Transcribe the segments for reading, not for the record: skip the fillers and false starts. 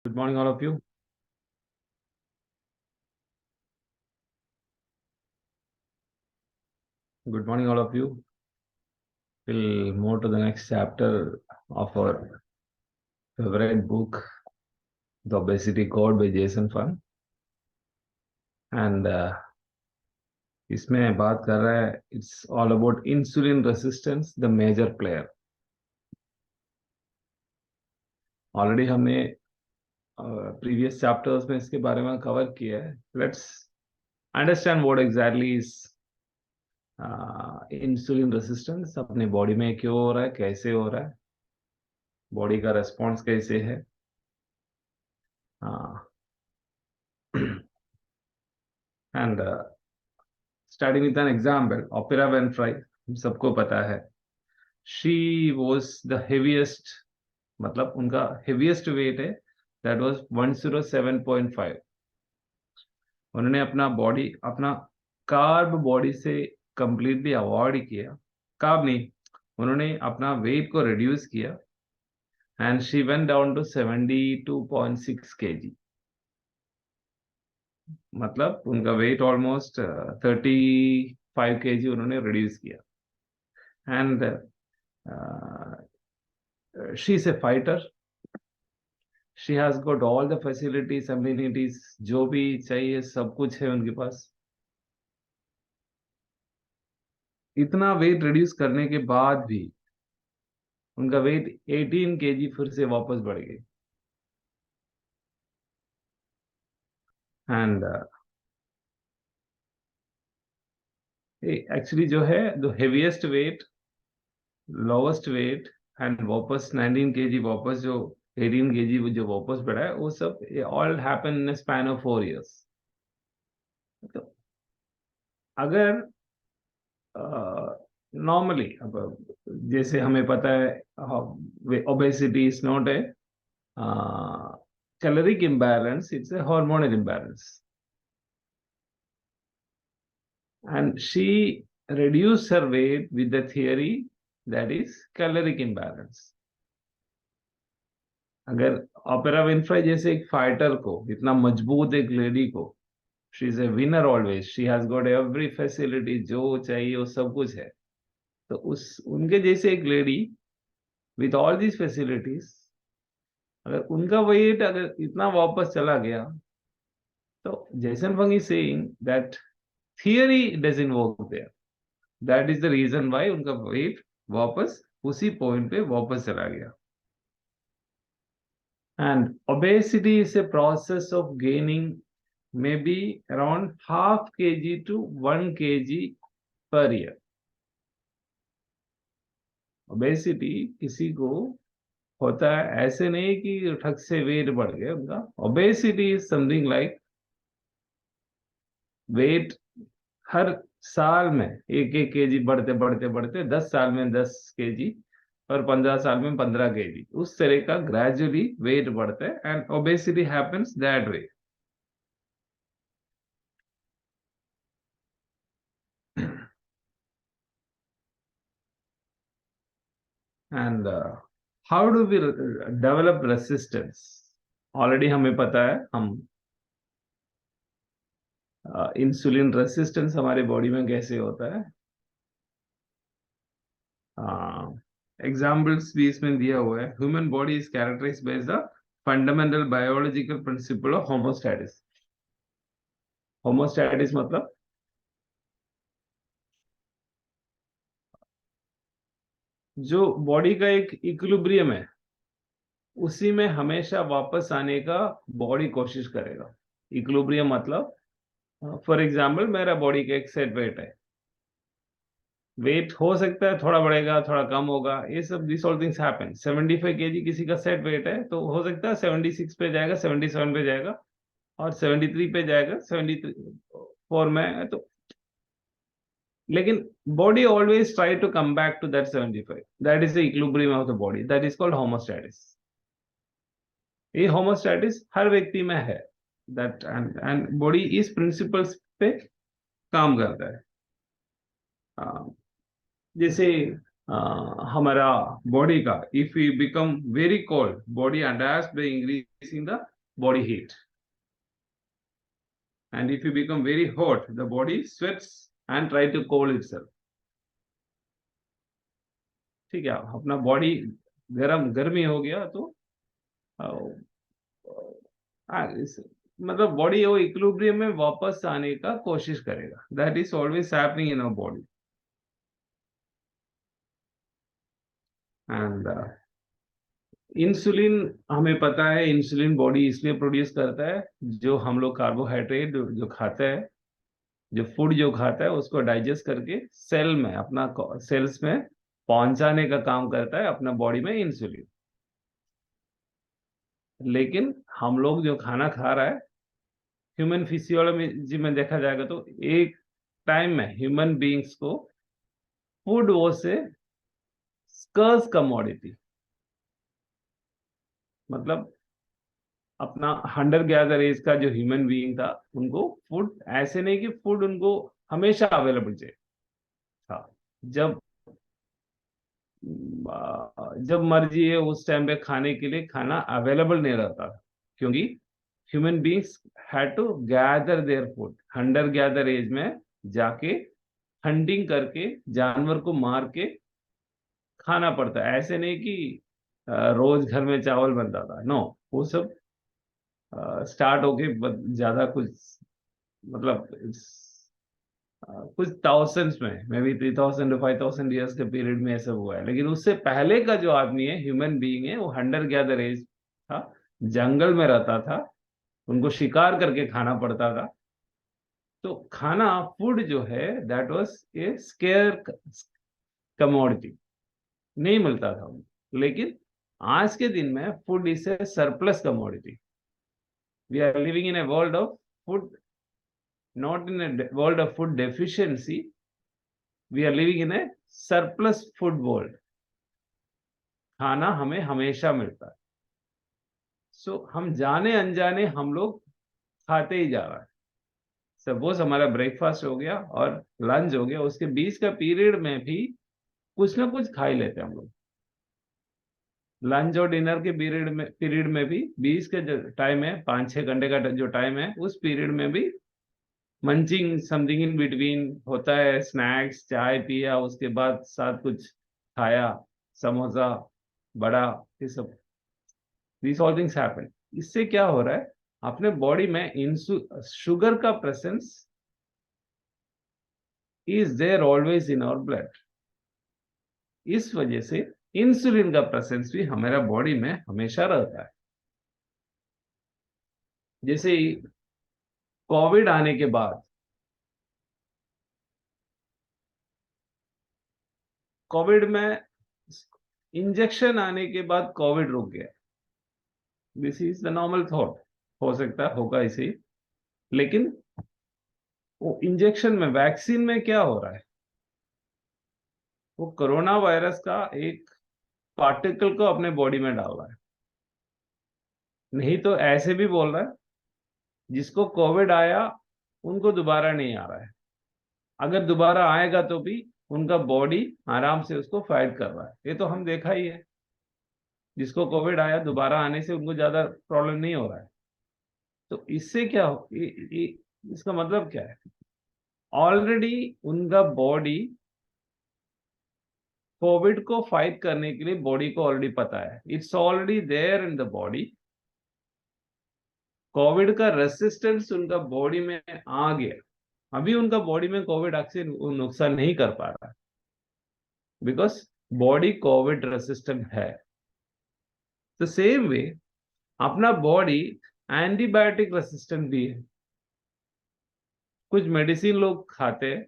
Good morning, all of you. Good morning, all of you. We'll move to the next chapter of our favorite book, The Obesity Code by Jason Fung. And इसमें बात कर रहा है, it's all about insulin resistance, the major player. Already हमने previous chapters में इसके बारे में cover किया है. Let's understand what exactly is insulin resistance, अपने बॉडी में क्यों हो रहा है, कैसे हो रहा है, बॉडी का रेस्पॉन्स कैसे है. And starting with an example, opera Winfrey, हम सबको पता है, शी वाज द हेवीएस्ट, मतलब उनका हेवीएस्ट वेट है दैट वाज 107.5. उन्होंने अपना कार्ब बॉडी से कंप्लीटली अवॉइड किया. कार्ब नहीं, उन्होंने अपना वेट को रिड्यूस किया and she went down to 72.6 kg. मतलब उनका वेट ऑलमोस्ट 35 kg उन्होंने रिड्यूस किया. And she is a fighter. She has got all the facilities, amenities, जो भी चाहिए सब कुछ है उनके पास. इतना वेट रिड्यूस करने के बाद भी उनका वेट 18 kg फिर से वापस बढ़ गई. एंड एक्चुअली जो है, the heaviest weight, lowest weight and वापस 19 kg, वापस जो 18 kg जो वापस बढ़ा है, वो सब all happen in span of 4 years. तो अगर नॉर्मली, अब जैसे हमें पता है obesity is not a caloric imbalance, it's a hormonal imbalance. And she reduced her weight with the theory that is caloric imbalance. अगर ओपेरा विनफ्री जैसे एक फाइटर को, इतना मजबूत एक लेडी को, she is A winner always, she has got every facility, जो चाहिए वो सब कुछ है. तो उनके जैसे एक lady with all these facilities, अगर उनका वेट अगर इतना वापस चला गया, तो Jason Fung is saying that theory doesn't work there. That is the reason why उनका वेट वापस उसी पॉइंट पे वापस चला गया. And obesity is a process of gaining maybe around half kg to 1 kg per year. Obesity किसी को होता है, ऐसे नहीं कि ठग से वेट बढ़ गया उनका. Obesity is something like weight हर साल में 1-1 kg बढ़ते बढ़ते बढ़ते 10 साल में 10 kg और 15 साल में 15 kg, उस तरह का ग्रेजुअली वेट बढ़ता है. And obesity happens that way. And how do we develop resistance? Already हमें पता है, हम इंसुलिन रेसिस्टेंस हमारे बॉडी में कैसे होता है. एग्जाम्पल्स भी इसमें दिया हुआ है. Human body is characterised by the fundamental biological principle of homeostasis. Homeostasis मतलब जो बॉडी का एक इक्विलिब्रियम है, उसी में हमेशा वापस आने का बॉडी कोशिश करेगा. इक्विलिब्रियम मतलब, फॉर एग्जाम्पल, मेरा बॉडी का एक सेट वेट है. वेट हो सकता है थोड़ा बढ़ेगा, थोड़ा कम होगा, ये सब this all things happen. 75 kg किसी का सेट वेट है, तो हो सकता है 76 पे जाएगा, 77 पे जाएगा, और 73 पे जाएगा, 74 में. तो लेकिन body always try to come back to that 75. That is the equilibrium of the body, that is called homeostasis. ये होमोस्टैटिस हर व्यक्ति में है. दैट एंड बॉडी इस प्रिंसिपल्स पे काम करता है. जैसे हमारा बॉडी का, if you become very cold, body adapt by increasing the body heat, and if you become very hot the body sweats and try to cool itself. ठीक है, अपना बॉडी गर्मी हो गया तो अ, मतलब बॉडी वो इक्विलिब्रियम में वापस आने का कोशिश करेगा। That is always happening in our body. And insulin, हमें पता है इंसुलिन बॉडी इसलिए प्रोड्यूस करता है, जो हम लोग कार्बोहाइड्रेट जो खाते हैं, जो फूड जो खाता है उसको डाइजेस्ट करके सेल में, अपना सेल्स में पहुंचाने का काम करता है अपना बॉडी में इंसुलिन। लेकिन हम लोग जो खाना खा रहा है, ह्यूमन फिजियोलॉजी में देखा जाएगा तो एक टाइम में ह्यूमन बीइंग्स को फूड वो से स्कर्स कमोडिटी, मतलब अपना हंटर गैदर एज का जो ह्यूमन बीइंग था, उनको फूड ऐसे नहीं कि फूड उनको हमेशा अवेलेबल चाहिए था। जब जब मर्जी है उस टाइम पे खाने के लिए खाना अवेलेबल नहीं रहता था, क्योंकि human beings had to gather their food, hunter gather age में जाके हंटिंग करके जानवर को मार के खाना पड़ता है। ऐसे नहीं कि रोज घर में चावल बनता था, नो। वो सब स्टार्ट होके ज्यादा कुछ, मतलब कुछ थाउजेंड्स में, मे बी 3000 to 5000 ईयर्स के पीरियड में ऐसा हुआ है। लेकिन उससे पहले का जो आदमी है, ह्यूमन बीइंग है, वो हंटर गैदर एज था, जंगल में रहता था, उनको शिकार करके खाना पड़ता था। तो खाना, फूड जो है, that was a scarce commodity, नहीं मिलता था उनको। लेकिन आज के दिन में food is a surplus commodity. We are living in a world of food, not in a world of food deficiency, we are living in a surplus food world. खाना हमें हमेशा मिलता है। सो हम जाने अनजाने हम लोग खाते ही जा रहा है। सपोज हमारा ब्रेकफास्ट हो गया और लंच हो गया, उसके बीच का पीरियड में भी कुछ ना कुछ खा ही लेते हैं हम लोग। लंच और डिनर के पीरियड में भी बीच का जो टाइम है, 5-6 घंटे का जो टाइम है, उस पीरियड में भी मंचिंग समथिंग इन बिटवीन होता है। स्नैक्स, चाय पिया, उसके बाद साथ कुछ खाया, समोसा, बड़ा, ये सब, दिस ऑल थिंग्स हैपन। इससे क्या हो रहा है, अपने बॉडी में शुगर का presence is there always in our blood. इस वजह से इंसुलिन का प्रेजेंस भी हमारा बॉडी में हमेशा रहता है। जैसे कोविड आने के बाद, कोविड में इंजेक्शन आने के बाद कोविड रुक गया। This is the normal thought, हो सकता है होगा इसे ही। लेकिन वो इंजेक्शन में, वैक्सीन में क्या हो रहा है, वो कोरोना वायरस का एक पार्टिकल को अपने बॉडी में डाल रहा है। नहीं तो ऐसे भी बोल रहा है, जिसको कोविड आया उनको दोबारा नहीं आ रहा है। अगर दोबारा आएगा तो भी उनका बॉडी आराम से उसको फाइट कर रहा है। ये तो हम देखा ही है, जिसको कोविड आया दोबारा आने से उनको ज्यादा प्रॉब्लम नहीं हो रहा है। तो इससे क्या इसका मतलब क्या है, ऑलरेडी उनका बॉडी कोविड को फाइट करने के लिए, बॉडी को ऑलरेडी पता है, it's already there in the body. Covid का रेसिस्टेंस उनका बॉडी में आ गया। अभी उनका बॉडी में कोविड एक्शन नुकसान नहीं कर पा रहा है, बिकॉज बॉडी कोविड रेसिस्टेंट है। द सेम वे अपना बॉडी एंटीबायोटिक रेसिस्टेंट भी है। कुछ मेडिसिन लोग खाते हैं,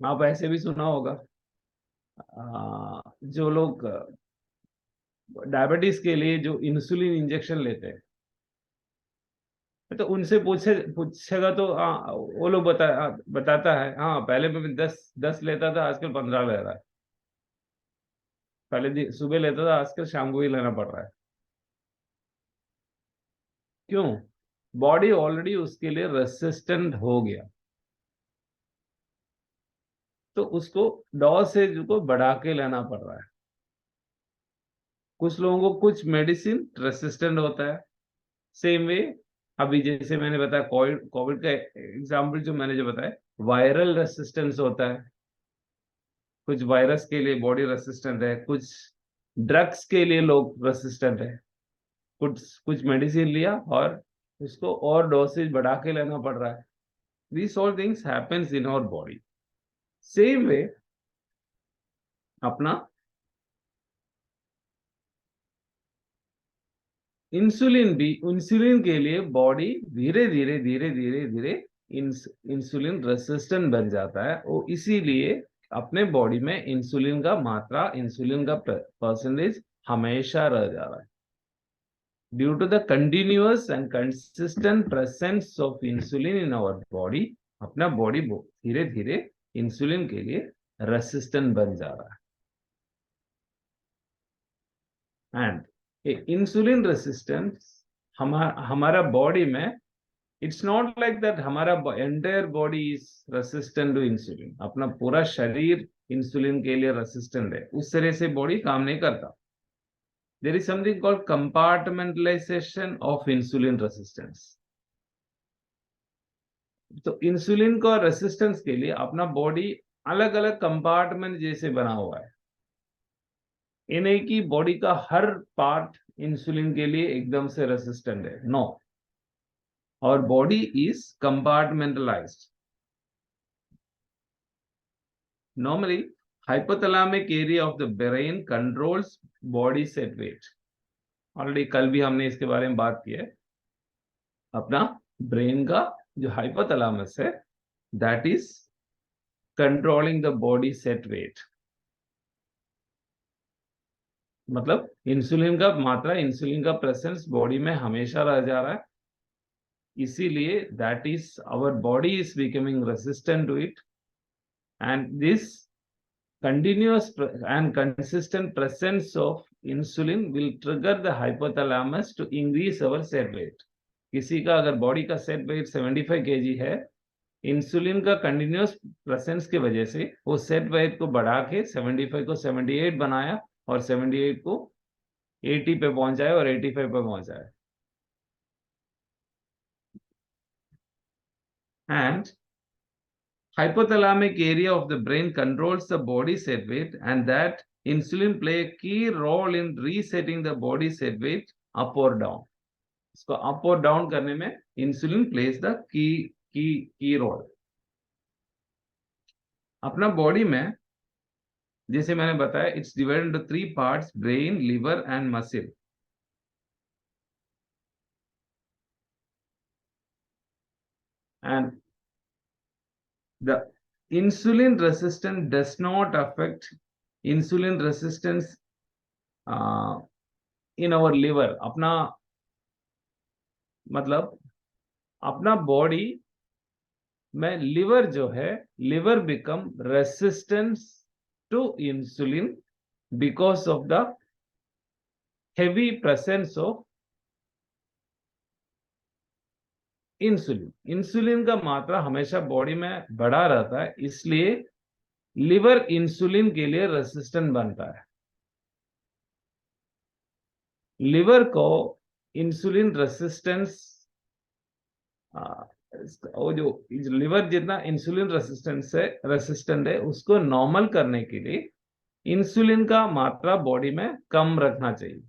आप ऐसे भी सुना होगा, जो लोग डायबिटीज के लिए जो इंसुलिन इंजेक्शन लेते हैं, तो उनसे पूछेगा तो वो लोग बताता है, हाँ पहले मैं 10 लेता था, आजकल 15 ले रहा है। पहले सुबह लेता था, आजकल शाम को ही लेना पड़ रहा है। क्यों? बॉडी ऑलरेडी उसके लिए रेसिस्टेंट हो गया। तो उसको डोसेज को बढ़ा के लेना पड़ रहा है। कुछ लोगों को कुछ मेडिसिन रेसिस्टेंट होता है। सेम वे अभी जैसे मैंने बताया कोविड कोविड का एग्जांपल जो मैंने जो बताया, वायरल रेसिस्टेंस होता है। कुछ वायरस के लिए बॉडी रेसिस्टेंट है, कुछ ड्रग्स के लिए लोग रेसिस्टेंट है। कुछ कुछ मेडिसिन लिया और उसको और डोसेज बढ़ा के लेना पड़ रहा है। These all things happens in our body. Same way अपना इंसुलिन भी, इंसुलिन के लिए बॉडी धीरे धीरे धीरे धीरे धीरे इंसुलिन रेसिस्टेंट बन जाता है। और इसीलिए अपने बॉडी में इंसुलिन का मात्रा, इंसुलिन का परसेंटेज हमेशा रह जा रहा है। Due to the continuous and consistent presence of insulin in our body, अपना बॉडी धीरे धीरे इंसुलिन के लिए रेसिस्टेंट बन जा रहा है। एंड इंसुलिन रेसिस्टेंस हमारा बॉडी में, इट्स नॉट लाइक दैट हमारा entire body is resistant to insulin. अपना पूरा शरीर इंसुलिन के लिए रेसिस्टेंट है, उस तरह से बॉडी काम नहीं करता। There is something called compartmentalization of insulin resistance. तो इंसुलिन का रेसिस्टेंस के लिए अपना बॉडी अलग अलग कंपार्टमेंट जैसे बना हुआ है। ये नहीं कि बॉडी का हर पार्ट इंसुलिन के लिए एकदम से रेसिस्टेंट है, नो। और body is compartmentalised. Normally hypothalamic area of the brain controls body set weight. Already कल भी हमने इसके बारे में बात की है। अपना ब्रेन का जो हाइपोथैलेमस है, that is controlling the body set weight. मतलब इंसुलिन का मात्रा, इंसुलिन का प्रेजेंस बॉडी में हमेशा रह जा रहा है। इसीलिए that is our body is becoming resistant to it, and this continuous and consistent presence of insulin will trigger the hypothalamus to increase our set weight. किसी का अगर बॉडी का सेट वेट 75 kg है, इंसुलिन का continuous presence की वजह से वो सेट वेट को बढ़ा के 75 को 78 बनाया और 78 को 80 पे पहुंचाया और 85 पे पहुंचाया। And hypothalamic area of the brain controls the body set weight, and that insulin play a key role in resetting the body set weight up or down. इसको अप और डाउन करने में इंसुलिन प्लेस द की role. अपना body में जैसे मैंने बताया, it's divided into 3 parts, brain, liver and muscle. And the insulin resistance does not affect insulin resistance in our liver. अपना मतलब अपना बॉडी में लिवर जो है, liver become resistance to insulin because of the heavy presence of insulin. Insulin का मात्रा हमेशा body में बढ़ा रहता है, इसलिए लिवर इंसुलिन के लिए रेसिस्टेंट बनता है। लिवर को इंसुलिन रेसिस्टेंस, वो जो लिवर जितना इंसुलिन रेसिस्टेंट है उसको नॉर्मल करने के लिए इंसुलिन का मात्रा बॉडी में कम रखना चाहिए।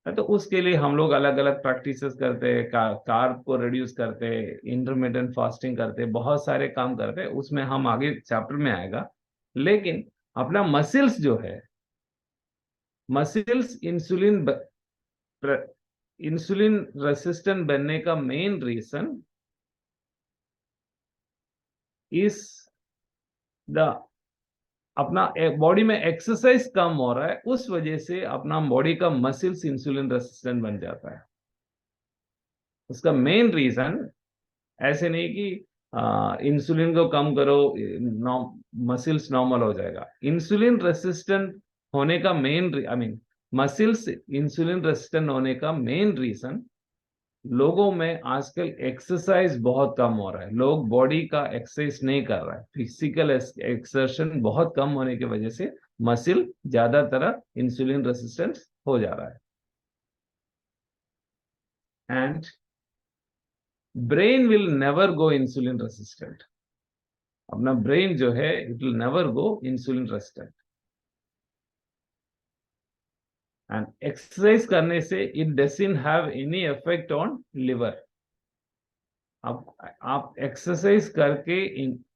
तो उसके लिए हम लोग अलग अलग प्रैक्टिसेस करते हैं, कार्ब को रिड्यूस करते हैं, इंटरमिटेंट फास्टिंग करते हैं, बहुत सारे काम करते हैं। उसमें हम आगे चैप्टर में आएगा। लेकिन अपना मसल्स जो है, मसल्स इंसुलिन रेसिस्टेंट बनने का मेन रीजन इस द अपना बॉडी में एक्सरसाइज कम हो रहा है, उस वजह से अपना बॉडी का मसल्स इंसुलिन रेसिस्टेंट बन जाता है। उसका मेन रीजन ऐसे नहीं कि इंसुलिन को कम करो मसल्स नॉर्मल हो जाएगा। इंसुलिन रेसिस्टेंट होने का मेन मसल्स इंसुलिन रेसिस्टेंट होने का मेन रीजन लोगों में आजकल एक्सरसाइज बहुत कम हो रहा है, लोग बॉडी का एक्सरसाइज नहीं कर रहा है, फिजिकल एक्सर्शन बहुत कम होने की वजह से मसिल ज्यादातर इंसुलिन रेसिस्टेंस हो जा रहा है। And brain will never go insulin resistant, अपना ब्रेन जो है it will never go insulin resistant. And exercise करने से it doesn't have any effect on liver. आप एक्सरसाइज करके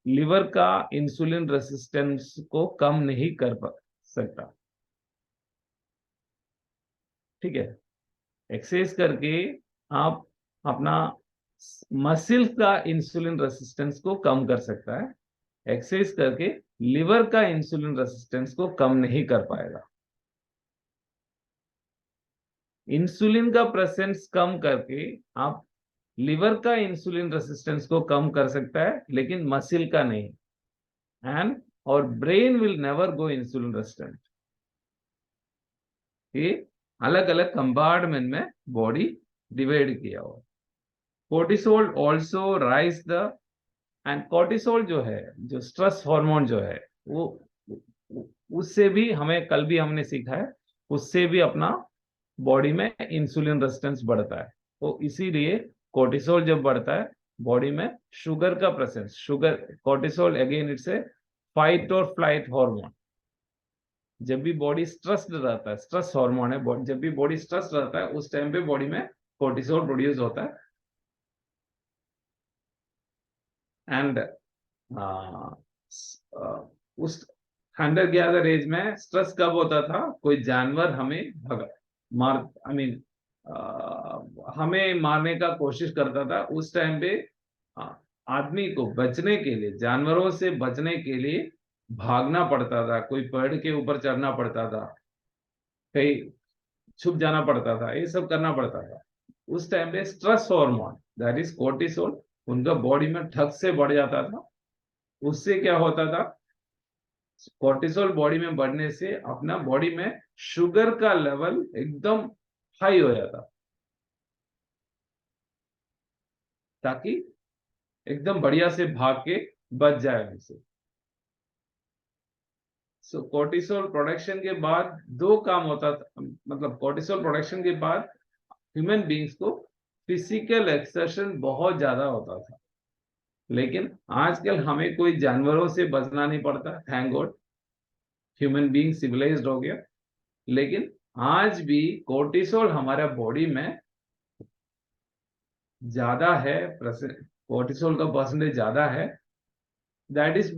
लिवर का इंसुलिन रेसिस्टेंस को कम नहीं कर सकता, ठीक है। एक्सरसाइज करके आप अपना मसिल का इंसुलिन रेसिस्टेंस को कम कर सकता है, एक्सरसाइज करके लिवर का इंसुलिन रेसिस्टेंस को कम नहीं कर पाएगा। इंसुलिन का प्रेजेंस कम करके आप लिवर का इंसुलिन रेसिस्टेंस को कम कर सकता है, लेकिन मसिल का नहीं। एंड और brain will never go insulin resistant. ये अलग अलग कंपार्टमेंट में बॉडी डिवाइड किया हुआ। Cortisol also rise the, and cortisol जो है, जो स्ट्रेस हार्मोन जो है, वो उससे भी हमें, कल भी हमने सीखा है, उससे भी अपना बॉडी में इंसुलिन रेजिस्टेंस बढ़ता है। तो इसीलिए कोर्टिसोल जब बढ़ता है बॉडी में, शुगर का presence, sugar, cortisol again it's a fight और फ्लाइट हार्मोन। जब भी बॉडी स्ट्रेस्ड रहता है, स्ट्रेस हार्मोन है, जब भी बॉडी स्ट्रेस रहता है उस टाइम पे बॉडी में कोर्टिसोल प्रोड्यूस होता है। एंड उस हंटर गैदर एज में स्ट्रेस कब होता था, कोई जानवर हमें भगा मार, आई मीन हमें मारने का कोशिश करता था, उस टाइम पे आदमी को बचने के लिए, जानवरों से बचने के लिए भागना पड़ता था, कोई पेड़ के ऊपर चढ़ना पड़ता था, कहीं छुप जाना पड़ता था, ये सब करना पड़ता था। उस टाइम पे stress hormone that is cortisol उनका बॉडी में ठग से बढ़ जाता था। उससे क्या होता था, कोर्टिसोल बॉडी में बढ़ने से अपना बॉडी में शुगर का लेवल एकदम हाई हो जाता, ताकि एकदम बढ़िया से भाग के बच जाए उनसे। सो कोर्टिसोल प्रोडक्शन के बाद दो काम होता था, मतलब कोर्टिसोल प्रोडक्शन के बाद ह्यूमन बींग्स को फिजिकल एक्सर्शन बहुत ज्यादा होता था। लेकिन आजकल हमें कोई जानवरों से बचना नहीं पड़ता, thank God, human being civilized हो गया। लेकिन आज भी कोर्टिसोल हमारे बॉडी में ज्यादा है, कोर्टिसोल का परसेंटेज ज्यादा है। That is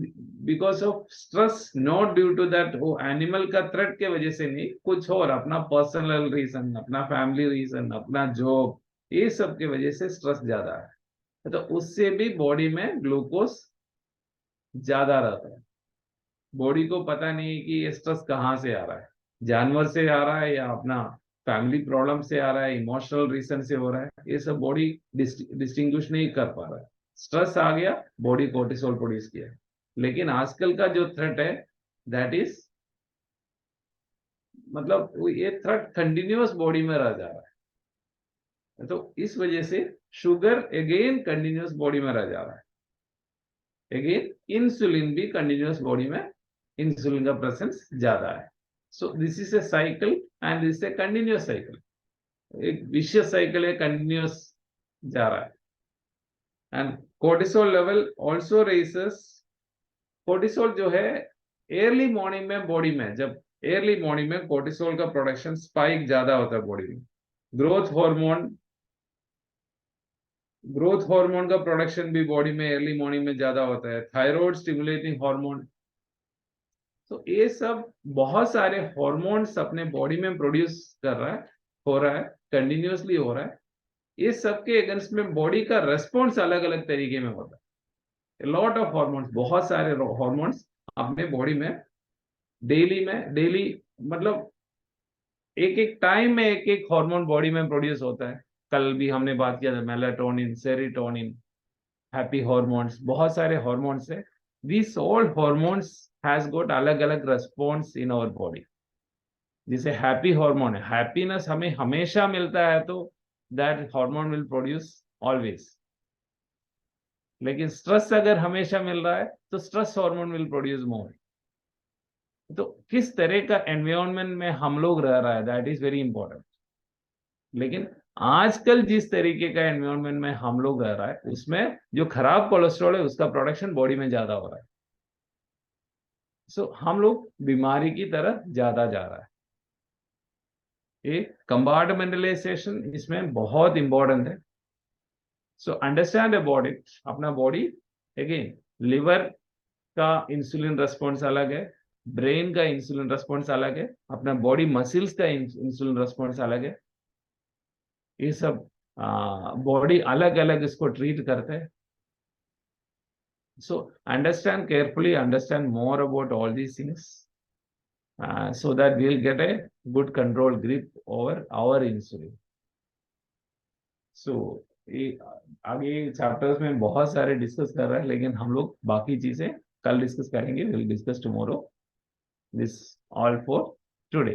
because of stress, not due to that वो एनिमल का थ्रेट के वजह से नहीं, कुछ और अपना पर्सनल रीजन, अपना फैमिली रीजन, अपना जॉब, ये सब की वजह से स्ट्रेस ज्यादा है। तो उससे भी बॉडी में ग्लूकोज ज्यादा रहता है। बॉडी को पता नहीं कि ये स्ट्रेस कहाँ से आ रहा है, जानवर से आ रहा है या अपना फैमिली प्रॉब्लम से आ रहा है, इमोशनल रीजन से हो रहा है, ये सब बॉडी डिस्टिंग्विश नहीं कर पा रहा है। स्ट्रेस आ गया, बॉडी कोर्टिसोल प्रोड्यूस किया। लेकिन आजकल का जो थ्रेट है दैट इज, मतलब ये थ्रेट कंटिन्यूअस बॉडी में रह जा रहा है, तो इस वजह से शुगर अगेन कंटिन्यूअस बॉडी में रह जा रहा है। अगेन इंसुलिन भी कंटिन्यूअस बॉडी में, इंसुलिन का प्रेजेंस ज्यादा है। So this is a cycle and this a continuous cycle, एक विशियस साइकिल है, कंटिन्यूअस जा रहा है। And cortisol level also raises, cortisol जो है अर्ली मॉर्निंग में बॉडी में, जब अर्ली मॉर्निंग में कोर्टिसोल का प्रोडक्शन स्पाइक ज्यादा होता है बॉडी में। ग्रोथ हार्मोन, ग्रोथ हार्मोन का प्रोडक्शन भी बॉडी में अर्ली मॉर्निंग में ज्यादा होता है। थायराइड स्टिमुलेटिंग हार्मोन, तो ये सब बहुत सारे हार्मोन्स अपने बॉडी में प्रोड्यूस कर रहा है, हो रहा है, कंटिन्यूअसली हो रहा है। ये सब के अगेंस्ट में बॉडी का रेस्पॉन्स अलग अलग तरीके में होता है। लॉट ऑफ हार्मोन्स, बहुत सारे हार्मोन्स अपने बॉडी में डेली मतलब एक एक टाइम में एक एक हार्मोन बॉडी में प्रोड्यूस होता है। कल भी हमने बात किया था, मेलाटोनिन, सेरोटोनिन, हैप्पी हॉर्मोन्स, बहुत सारे हॉर्मोन्स है। This all hormones has got अलग अलग रेस्पॉन्स इन आवर बॉडी। जैसे हैप्पी हार्मोन है, हैप्पीनेस हमें हमेशा मिलता है, तो that hormone will produce always. लेकिन स्ट्रेस अगर हमेशा मिल रहा है तो stress hormone will produce more. तो किस तरह का एनवायरनमेंट में हम लोग रह रहा है, दैट इज वेरी इंपॉर्टेंट. लेकिन आजकल जिस तरीके का एनवायरनमेंट में हम लोग रह रहा है उसमें जो खराब कोलेस्ट्रॉल है उसका प्रोडक्शन बॉडी में ज्यादा हो रहा है. सो हम लोग बीमारी की तरफ ज्यादा जा रहा है. ये कंपार्टमेंटलाइजेशन इसमें बहुत इंपॉर्टेंट है. So understand about it. अपना बॉडी, अगेन लिवर का इंसुलिन रेस्पॉन्स अलग है, ब्रेन का इंसुलिन रेस्पॉन्स अलग है, अपना बॉडी मसल्स का इंसुलिन रेस्पॉन्स अलग है. ये सब बॉडी अलग अलग इसको ट्रीट करते हैं. So understand carefully, understand more about all these things, so that we'll get a good control grip over our insulin. So आगे चैप्टर्स में बहुत सारे डिस्कस कर रहे हैं, लेकिन हम लोग बाकी चीजें कल डिस्कस करेंगे. Will discuss tomorrow. This all for today.